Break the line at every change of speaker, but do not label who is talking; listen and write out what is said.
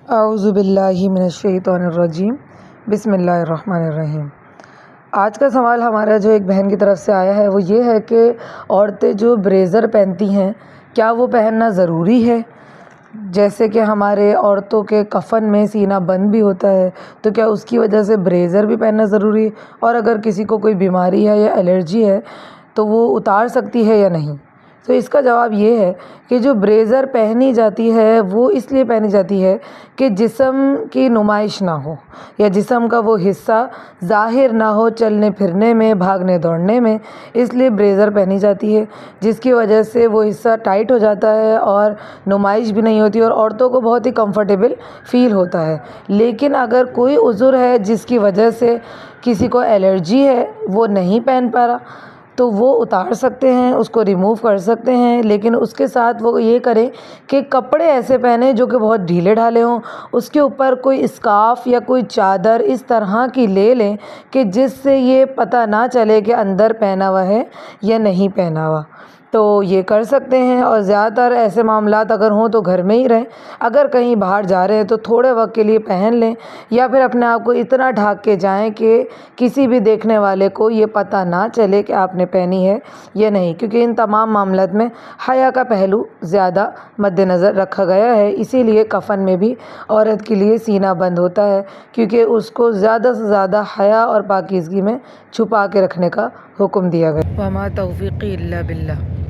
اعوذ باللہ من الشیطان الرجیم، بسم اللہ الرحمن الرحیم۔ آج کا سوال ہمارا جو ایک بہن کی طرف سے آیا ہے وہ یہ ہے کہ عورتیں جو بریزر پہنتی ہیں کیا وہ پہننا ضروری ہے؟ جیسے کہ ہمارے عورتوں کے کفن میں سینہ بند بھی ہوتا ہے، تو کیا اس کی وجہ سے بریزر بھی پہننا ضروری ہے؟ اور اگر کسی کو کوئی بیماری ہے یا الرجی ہے تو وہ اتار سکتی ہے یا نہیں؟ تو اس کا جواب یہ ہے کہ جو بریزر پہنی جاتی ہے وہ اس لیے پہنی جاتی ہے کہ جسم کی نمائش نہ ہو یا جسم کا وہ حصہ ظاہر نہ ہو چلنے پھرنے میں، بھاگنے دوڑنے میں، اس لیے بریزر پہنی جاتی ہے، جس کی وجہ سے وہ حصہ ٹائٹ ہو جاتا ہے اور نمائش بھی نہیں ہوتی اور عورتوں کو بہت ہی کمفرٹیبل فیل ہوتا ہے۔ لیکن اگر کوئی عذر ہے جس کی وجہ سے کسی کو الرجی ہے، وہ نہیں پہن پا رہا، تو وہ اتار سکتے ہیں، اس کو ریموو کر سکتے ہیں، لیکن اس کے ساتھ وہ یہ کریں کہ کپڑے ایسے پہنیں جو کہ بہت ڈھیلے ڈھالے ہوں، اس کے اوپر کوئی اسکارف یا کوئی چادر اس طرح کی لے لیں کہ جس سے یہ پتہ نہ چلے کہ اندر پہنا ہوا ہے یا نہیں پہنا ہوا۔ تو یہ کر سکتے ہیں، اور زیادہ تر ایسے معاملات اگر ہوں تو گھر میں ہی رہیں۔ اگر کہیں باہر جا رہے ہیں تو تھوڑے وقت کے لیے پہن لیں، یا پھر اپنے آپ کو اتنا ڈھانک کے جائیں کہ کسی بھی دیکھنے والے کو یہ پتہ نہ چلے کہ آپ نے پہنی ہے یا نہیں، کیونکہ ان تمام معاملات میں حیا کا پہلو زیادہ مد نظر رکھا گیا ہے۔ اسی لیے کفن میں بھی عورت کے لیے سینہ بند ہوتا ہے، کیونکہ اس کو زیادہ سے زیادہ حیا اور پاکیزگی میں چھپا کے رکھنے کا حکم دیا گیا۔ وما توفیقی الا باللہ۔